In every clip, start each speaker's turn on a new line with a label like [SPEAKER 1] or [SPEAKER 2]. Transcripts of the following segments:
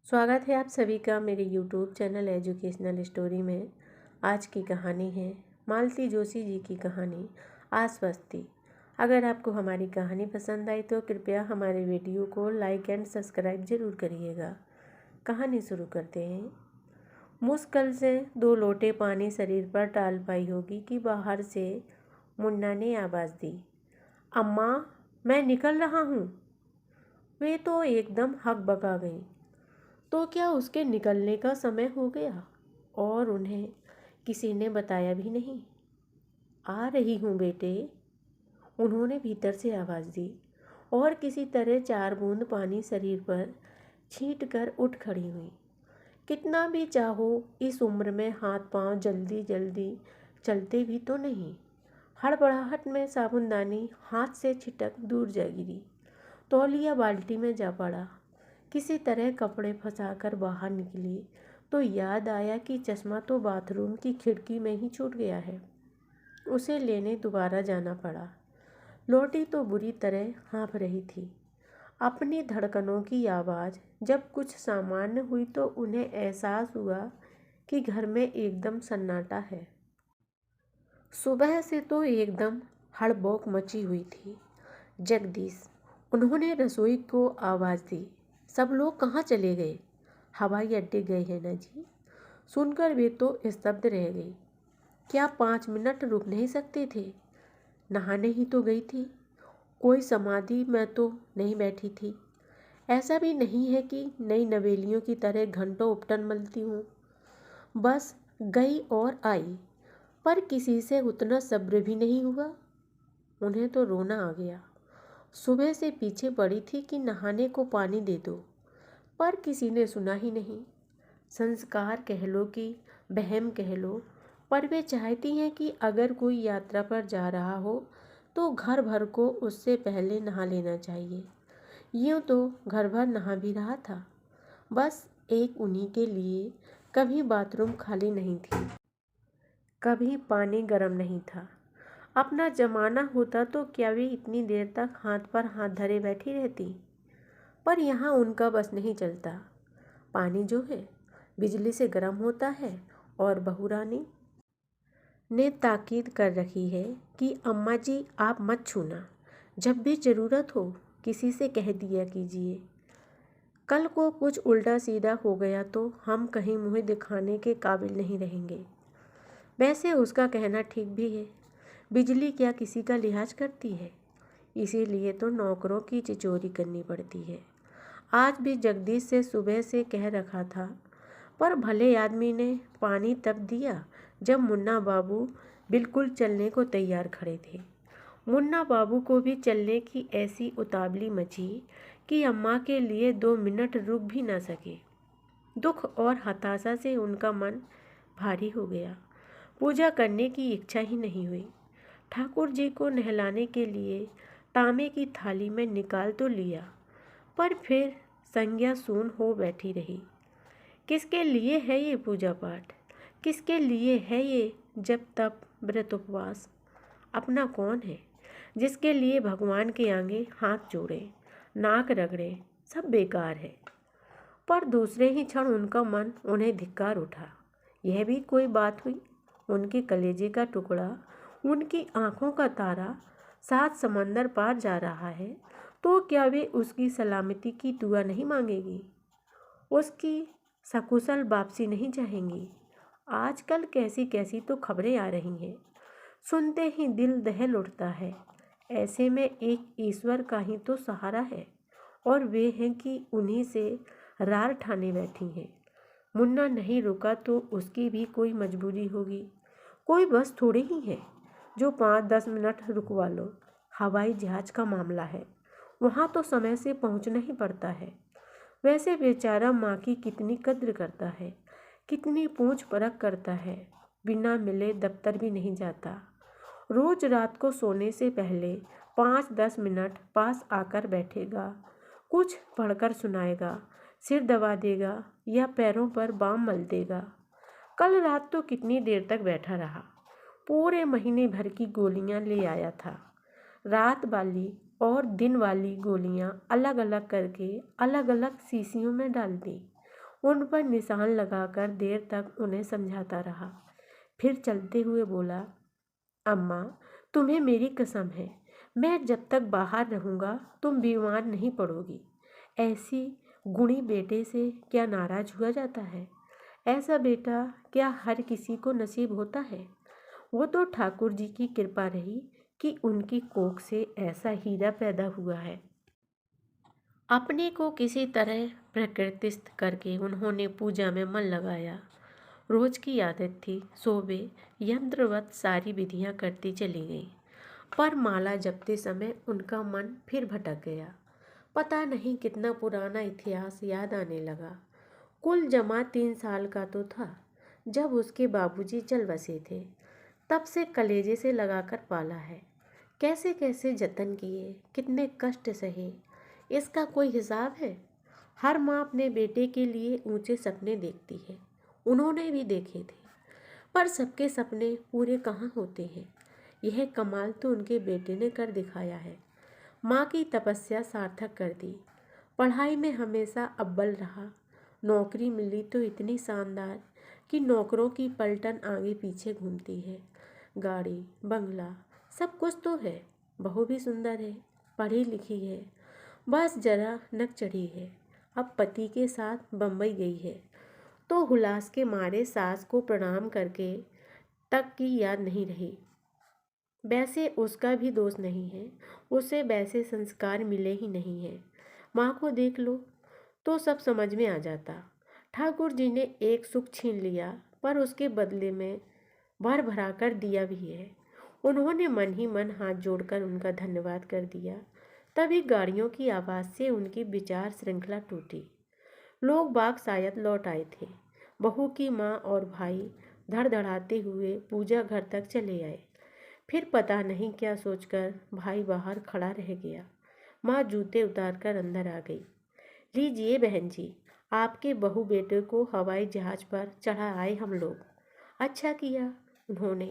[SPEAKER 1] स्वागत है आप सभी का मेरे YouTube चैनल एजुकेशनल स्टोरी में। आज की कहानी है मालती जोशी जी की कहानी आश्वस्ति। अगर आपको हमारी कहानी पसंद आई तो कृपया हमारे वीडियो को लाइक एंड सब्सक्राइब जरूर करिएगा। कहानी शुरू करते हैं। मुश्किल से 2 लोटे पानी शरीर पर डाल पाई होगी कि बाहर से मुन्ना ने आवाज़ दी, अम्मा मैं निकल रहा हूँ। वे तो एकदम हकबका गई। तो क्या उसके निकलने का समय हो गया और उन्हें किसी ने बताया भी नहीं? आ रही हूँ बेटे, उन्होंने भीतर से आवाज़ दी और किसी तरह 4 बूंद पानी शरीर पर छींट कर उठ खड़ी हुई। कितना भी चाहो इस उम्र में हाथ पांव जल्दी जल्दी चलते भी तो नहीं। हड़बड़ाहट में साबुनदानी हाथ से छिटक दूर जा गिरी। तौलिया बाल्टी में जा पड़ा। किसी तरह कपड़े फंसाकर बाहर निकली तो याद आया कि चश्मा तो बाथरूम की खिड़की में ही छूट गया है। उसे लेने दोबारा जाना पड़ा। लौटी तो बुरी तरह हाँफ रही थी। अपनी धड़कनों की आवाज़ जब कुछ सामान्य हुई तो उन्हें एहसास हुआ कि घर में एकदम सन्नाटा है। सुबह से तो एकदम हड़बौक मची हुई थी। जगदीश, उन्होंने रसोई को आवाज़ दी, सब लोग कहाँ चले गए? हवाई अड्डे गए हैं ना जी। सुनकर वे तो स्तब्ध रह गई। क्या 5 मिनट रुक नहीं सकते थे? नहाने ही तो गई थी, कोई समाधि में तो नहीं बैठी थी। ऐसा भी नहीं है कि नई नवेलियों की तरह घंटों उपटन मलती हूँ। बस गई और आई, पर किसी से उतना सब्र भी नहीं हुआ। उन्हें तो रोना आ गया। सुबह से पीछे पड़ी थी कि नहाने को पानी दे दो, पर किसी ने सुना ही नहीं। संस्कार कह लो कि बहम कह लो, पर वे चाहती हैं कि अगर कोई यात्रा पर जा रहा हो तो घर भर को उससे पहले नहा लेना चाहिए। यूँ तो घर भर नहा भी रहा था, बस एक उन्हीं के लिए। कभी बाथरूम खाली नहीं थी, कभी पानी गर्म नहीं था। अपना जमाना होता तो क्या वे इतनी देर तक हाथ पर हाथ धरे बैठी रहती? पर यहाँ उनका बस नहीं चलता। पानी जो है बिजली से गर्म होता है और बहू रानी ने ताकीद कर रखी है कि अम्मा जी आप मत छूना, जब भी ज़रूरत हो किसी से कह दिया कीजिए। कल को कुछ उल्टा सीधा हो गया तो हम कहीं मुँह दिखाने के काबिल नहीं रहेंगे। वैसे उसका कहना ठीक भी है, बिजली क्या किसी का लिहाज करती है? इसीलिए तो नौकरों की चिचोरी करनी पड़ती है। आज भी जगदीश से सुबह से कह रखा था, पर भले आदमी ने पानी तब दिया जब मुन्ना बाबू बिल्कुल चलने को तैयार खड़े थे। मुन्ना बाबू को भी चलने की ऐसी उतावली मची कि अम्मा के लिए 2 मिनट रुक भी ना सके। दुख और हताशा से उनका मन भारी हो गया। पूजा करने की इच्छा ही नहीं हुई। ठाकुर जी को नहलाने के लिए तांबे की थाली में निकाल तो लिया, पर फिर संज्ञा शून्य हो बैठी रही। किसके लिए है ये पूजा पाठ? किसके लिए है ये जब तप व्रत उपवास? अपना कौन है जिसके लिए भगवान के आगे हाथ जोड़े, नाक रगड़े? सब बेकार है। पर दूसरे ही क्षण उनका मन उन्हें धिक्कार उठा। यह भी कोई बात हुई? उनके कलेजे का टुकड़ा, उनकी आंखों का तारा 7 समंदर पार जा रहा है तो क्या वे उसकी सलामती की दुआ नहीं मांगेगी? उसकी सकुशल वापसी नहीं चाहेंगी? आजकल कैसी कैसी तो खबरें आ रही हैं, सुनते ही दिल दहल उठता है। ऐसे में एक ईश्वर का ही तो सहारा है, और वे हैं कि उन्हीं से रार ठाने बैठी हैं। मुन्ना नहीं रुका तो उसकी भी कोई मजबूरी होगी। कोई बस थोड़ी ही है जो 5-10 मिनट रुकवा लो। हवाई जहाज का मामला है, वहाँ तो समय से पहुँचना ही पड़ता है। वैसे बेचारा माँ की कितनी कद्र करता है, कितनी पूछ परख करता है। बिना मिले दफ्तर भी नहीं जाता। रोज रात को सोने से पहले 5-10 मिनट पास आकर बैठेगा, कुछ पढ़कर सुनाएगा, सिर दबा देगा या पैरों पर बाम मल देगा। कल रात तो कितनी देर तक बैठा रहा, पूरे महीने भर की गोलियां ले आया था। रात वाली और दिन वाली गोलियां अलग अलग करके अलग अलग शीशियों में डाल दी उन पर निशान लगाकर देर तक उन्हें समझाता रहा। फिर चलते हुए बोला, अम्मा, तुम्हें मेरी कसम है, मैं जब तक बाहर रहूँगा तुम बीमार नहीं पड़ोगी। ऐसी गुणी बेटे से क्या नाराज हुआ जाता है? ऐसा बेटा क्या हर किसी को नसीब होता है? वो तो ठाकुर जी की कृपा रही कि उनकी कोख से ऐसा हीरा पैदा हुआ है। अपने को किसी तरह प्रकृतिस्थ करके उन्होंने पूजा में मन लगाया। रोज की आदत थी, सुबह यंत्रवत सारी विधियां करती चली गई, पर माला जपते समय उनका मन फिर भटक गया। पता नहीं कितना पुराना इतिहास याद आने लगा। कुल जमा 3 साल का तो था जब उसके बाबूजी चल बसे थे। तब से कलेजे से लगाकर पाला है। कैसे कैसे जतन किए, कितने कष्ट सहे, इसका कोई हिसाब है? हर माँ अपने बेटे के लिए ऊंचे सपने देखती है। उन्होंने भी देखे थे, पर सबके सपने पूरे कहाँ होते हैं। यह कमाल तो उनके बेटे ने कर दिखाया है। माँ की तपस्या सार्थक कर दी। पढ़ाई में हमेशा अव्वल रहा। नौकरी मिली तो इतनी शानदार कि नौकरों की पलटन आगे पीछे घूमती है। गाड़ी, बंगला, सब कुछ तो है। बहू भी सुंदर है, पढ़ी लिखी है, बस जरा नक चढ़ी है। अब पति के साथ बम्बई गई है तो हुलास के मारे सास को प्रणाम करके तक की याद नहीं रही। वैसे उसका भी दोष नहीं है, उसे वैसे संस्कार मिले ही नहीं हैं। माँ को देख लो तो सब समझ में आ जाता। ठाकुर जी ने एक सुख छीन लिया, पर उसके बदले में भर भरा कर दिया भी है। उन्होंने मन ही मन हाथ जोड़कर उनका धन्यवाद कर दिया। तभी गाड़ियों की आवाज़ से उनकी विचार श्रृंखला टूटी। लोग बाग शायद लौट आए थे। बहू की माँ और भाई धड़धड़ाते हुए पूजा घर तक चले आए। फिर पता नहीं क्या सोचकर भाई बाहर खड़ा रह गया। माँ जूते उतारकर अंदर आ गई। लीजिए बहन जी, आपके बहू बेटे को हवाई जहाज पर चढ़ा आए हम लोग। अच्छा किया, उन्होंने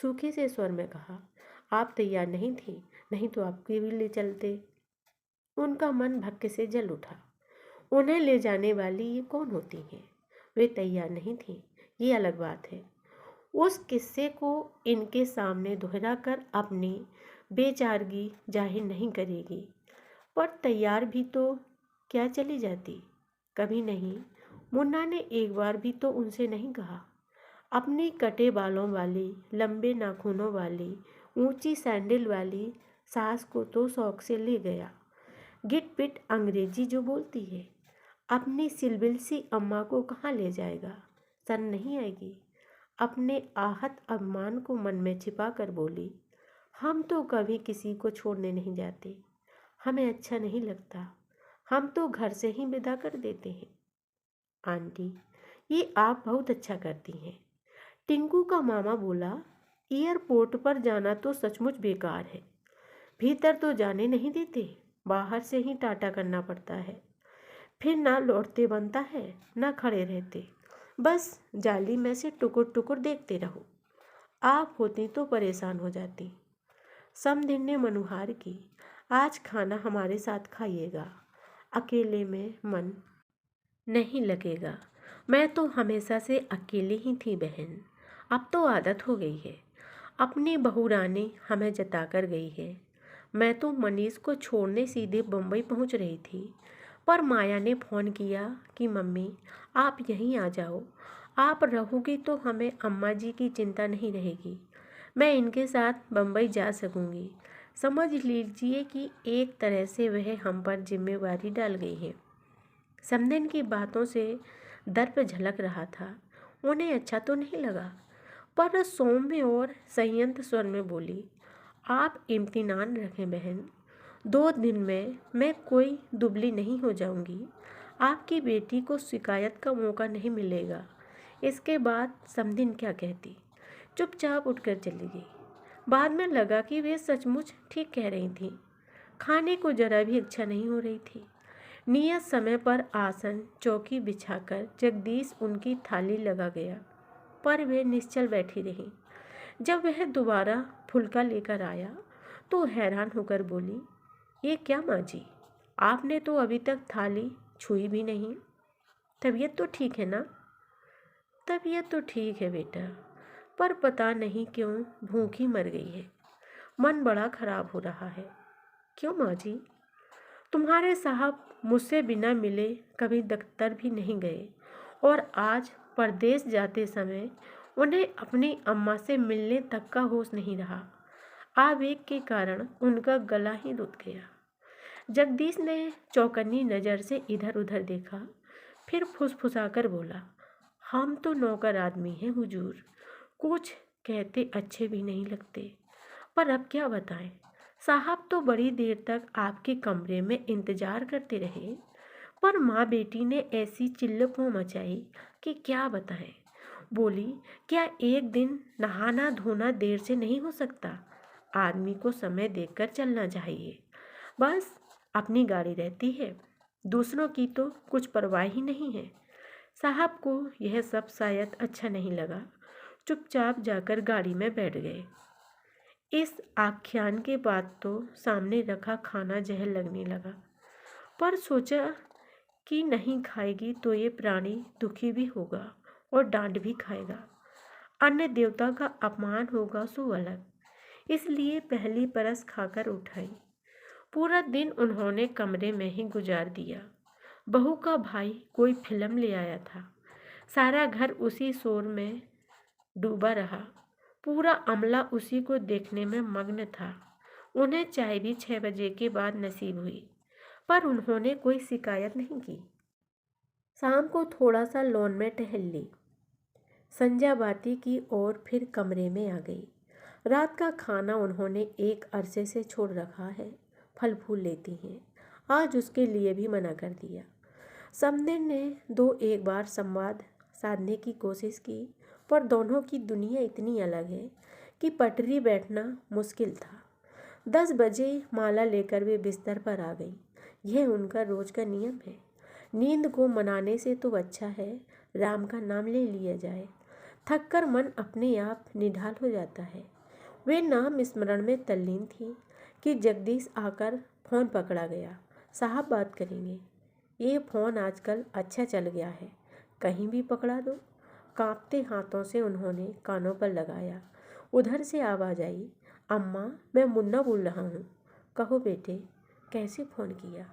[SPEAKER 1] सूखे से स्वर में कहा। आप तैयार नहीं थी, नहीं तो आपके भी ले चलते। उनका मन भक्के से जल उठा। उन्हें ले जाने वाली ये कौन होती हैं? वे तैयार नहीं थी, ये अलग बात है। उस किस्से को इनके सामने दोहराकर अपनी बेचारगी जाहिर नहीं करेगी, पर तैयार भी तो क्या चली जाती? कभी नहीं। मुन्ना ने एक बार भी तो उनसे नहीं कहा। अपनी कटे बालों वाली, लंबे नाखूनों वाली, ऊंची सैंडल वाली सास को तो शौक से ले गया। गिट पिट अंग्रेजी जो बोलती है, अपनी सिलबिल सी अम्मा को कहाँ ले जाएगा? शर्म नहीं आएगी? अपने आहत अभिमान को मन में छिपा कर बोली, हम तो कभी किसी को छोड़ने नहीं जाते। हमें अच्छा नहीं लगता, हम तो घर से ही विदा कर देते हैं। आंटी, ये आप बहुत अच्छा करती हैं। टिंकू का मामा बोला, एयरपोर्ट पर जाना तो सचमुच बेकार है। भीतर तो जाने नहीं देते, बाहर से ही टाटा करना पड़ता है। फिर ना लौटते बनता है, ना खड़े रहते, बस जाली में से टुकुर टुकुर देखते रहो। आप होती तो परेशान हो जाती। समधिन ने मनुहार की, आज खाना हमारे साथ खाइएगा, अकेले में मन नहीं लगेगा। मैं तो हमेशा से अकेली ही थी बहन, अब तो आदत हो गई है। अपनी बहुरानी हमें जताकर गई है। मैं तो मनीष को छोड़ने सीधे बम्बई पहुंच रही थी, पर माया ने फ़ोन किया कि मम्मी आप यहीं आ जाओ, आप रहोगी तो हमें अम्मा जी की चिंता नहीं रहेगी। मैं इनके साथ बम्बई जा सकूंगी। समझ लीजिए कि एक तरह से वह हम पर जिम्मेवारी डाल गई है। समधिन की बातों से दर्प झलक रहा था। उन्हें अच्छा तो नहीं लगा, पर सौम्य और संयंत्र स्वर में बोली, आप इम्तिनान रखें बहन, 2 दिन में मैं कोई दुबली नहीं हो जाऊंगी। आपकी बेटी को शिकायत का मौका नहीं मिलेगा। इसके बाद समधिन क्या कहती, चुपचाप उठकर चली गई। बाद में लगा कि वे सचमुच ठीक कह रही थी। खाने को जरा भी इच्छा नहीं हो रही थी। नियत समय पर आसन चौकी बिछाकर जगदीश उनकी थाली लगा गया, पर वे निश्चल बैठी रही। जब वह दोबारा फुलका लेकर आया तो हैरान होकर बोली, ये क्या माँ जी, आपने तो अभी तक थाली छुई भी नहीं। तबीयत तो ठीक है ना? तबीयत तो ठीक है बेटा, पर पता नहीं क्यों भूखी मर गई है। मन बड़ा खराब हो रहा है। क्यों माँ जी? तुम्हारे साहब मुझसे बिना मिले कभी दफ्तर भी नहीं गए और आज परदेश जाते समय उन्हें अपनी अम्मा से मिलने तक का होश नहीं रहा। आवेग के कारण उनका गला ही रुक गया। जगदीश ने चौकन्नी नज़र से इधर उधर देखा, फिर फुसफुसाकर बोला, हम तो नौकर आदमी हैं हुजूर, कुछ कहते अच्छे भी नहीं लगते, पर अब क्या बताएं। साहब तो बड़ी देर तक आपके कमरे में इंतजार करते रहे, पर माँ बेटी ने ऐसी चिल्लकों मचाई कि क्या बताएं। बोली, क्या एक दिन नहाना धोना देर से नहीं हो सकता? आदमी को समय देखकर चलना चाहिए। बस अपनी गाड़ी रहती है, दूसरों की तो कुछ परवाह ही नहीं है। साहब को यह सब शायद अच्छा नहीं लगा, चुपचाप जाकर गाड़ी में बैठ गए। इस आख्यान के बाद तो सामने रखा खाना जहर लगने लगा, पर सोचा कि नहीं खाएगी तो ये प्राणी दुखी भी होगा और डांट भी खाएगा। अन्य देवता का अपमान होगा सो अलग, इसलिए पहली परस खाकर उठाई। पूरा दिन उन्होंने कमरे में ही गुजार दिया। बहू का भाई कोई फिल्म ले आया था। सारा घर उसी शोर में डूबा रहा। पूरा अमला उसी को देखने में मग्न था। उन्हें चाय भी 6 बजे के बाद नसीब हुई, पर उन्होंने कोई शिकायत नहीं की। शाम को थोड़ा सा लॉन में टहल ली। संध्या बाती की और फिर कमरे में आ गई। रात का खाना उन्होंने एक अरसे से छोड़ रखा है। फल फूल लेती हैं, आज उसके लिए भी मना कर दिया। समदिन ने 2-1 बार संवाद साधने की कोशिश की, पर दोनों की दुनिया इतनी अलग है कि पटरी बैठना मुश्किल था। 10 बजे माला लेकर वे बिस्तर पर आ गई। यह उनका रोज का नियम है। नींद को मनाने से तो अच्छा है राम का नाम ले लिया जाए। थककर मन अपने आप निढाल हो जाता है। वे नाम स्मरण में तल्लीन थी कि जगदीश आकर फ़ोन पकड़ा गया। साहब बात करेंगे। ये फ़ोन आजकल अच्छा चल गया है, कहीं भी पकड़ा दो। कांपते हाथों से उन्होंने कानों पर लगाया। उधर से आवाज़ आई, अम्मा मैं मुन्ना बोल रहा हूँ। कहो बेटे, कैसे फ़ोन किया?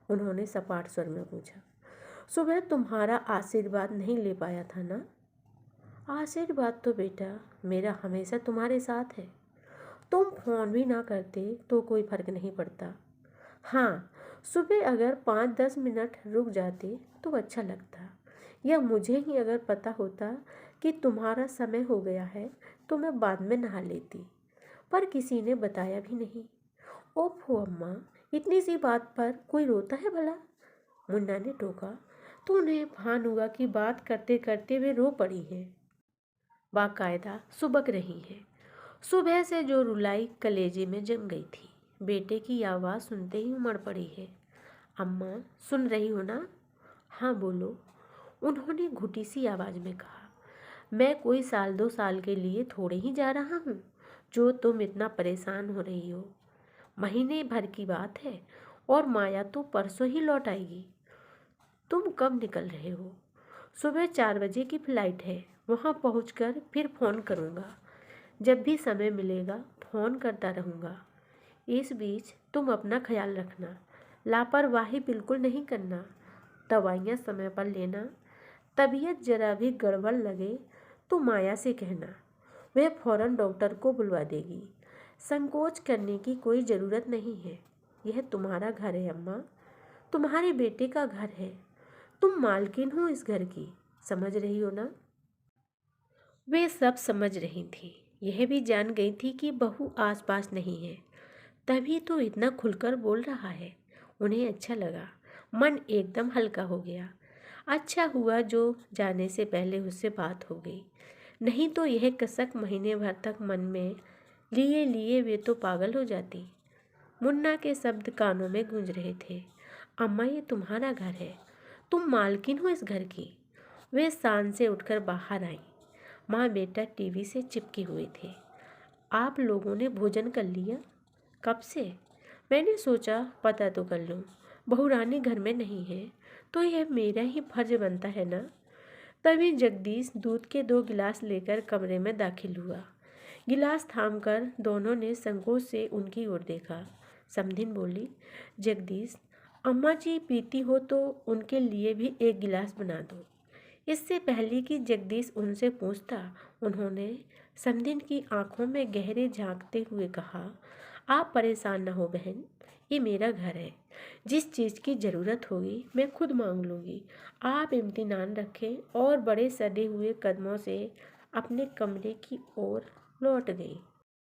[SPEAKER 1] उन्होंने सपाट स्वर में पूछा। सुबह तुम्हारा आशीर्वाद नहीं ले पाया था ना? आशीर्वाद तो बेटा मेरा हमेशा तुम्हारे साथ है। तुम फ़ोन भी ना करते तो कोई फ़र्क नहीं पड़ता। हाँ, सुबह अगर 5-10 मिनट रुक जाते तो अच्छा लगता, या मुझे ही अगर पता होता कि तुम्हारा समय हो गया है तो मैं बाद में नहा लेती, पर किसी ने बताया भी नहीं। ओफो अम्मा, इतनी सी बात पर कोई रोता है भला? मुन्ना ने टोका तो उन्हें भान हुआ कि बात करते करते वे रो पड़ी हैं, बाकायदा सुबक रही हैं। सुबह से जो रुलाई कलेजे में जम गई थी, बेटे की आवाज़ सुनते ही उमड़ पड़ी है। अम्मा सुन रही हो ना? हाँ बोलो, उन्होंने घुटी सी आवाज़ में कहा। मैं कोई 1-2 साल के लिए थोड़े ही जा रहा हूँ जो तुम इतना परेशान हो रही हो। महीने भर की बात है और माया तो परसों ही लौट आएगी। तुम कब निकल रहे हो? सुबह 4 बजे की फ़्लाइट है, वहाँ पहुँचकर फिर फ़ोन करूँगा। जब भी समय मिलेगा फ़ोन करता रहूँगा। इस बीच तुम अपना ख्याल रखना, लापरवाही बिल्कुल नहीं करना, दवाइयाँ समय पर लेना। तबीयत जरा भी गड़बड़ लगे तो माया से कहना, वह फ़ौरन डॉक्टर को बुलवा देगी। संकोच करने की कोई ज़रूरत नहीं है। यह तुम्हारा घर है अम्मा, तुम्हारे बेटे का घर है। तुम मालकिन हो इस घर की, समझ रही हो ना? वे सब समझ रही थी। यह भी जान गई थी कि बहू आसपास नहीं है, तभी तो इतना खुलकर बोल रहा है। उन्हें अच्छा लगा, मन एकदम हल्का हो गया। अच्छा हुआ जो जाने से पहले उससे बात हो गई, नहीं तो यह कसक महीने भर तक मन में लिए लिए वे तो पागल हो जाती। मुन्ना के शब्द कानों में गूंज रहे थे। अम्मा ये तुम्हारा घर है, तुम मालकिन हो इस घर की। वे शान से उठकर बाहर आई। माँ बेटा टीवी से चिपके हुए थे। आप लोगों ने भोजन कर लिया? कब से? मैंने सोचा पता तो कर लूँ। बहू रानी घर में नहीं है तो यह मेरा ही फर्ज बनता है ना। तभी जगदीश दूध के 2 गिलास लेकर कमरे में दाखिल हुआ। गिलास थामकर दोनों ने संकोच से उनकी ओर देखा। समधिन बोली, जगदीश, अम्मा जी पीती हो तो उनके लिए भी 1 गिलास बना दो। इससे पहले कि जगदीश उनसे पूछता, उन्होंने समधिन की आंखों में गहरे झांकते हुए कहा, आप परेशान न हो बहन, ये मेरा घर है। जिस चीज़ की ज़रूरत होगी मैं खुद मांग लूँगी। आप इम्तिनान रखें। और बड़े सधे हुए कदमों से अपने कमरे की ओर लौट गई।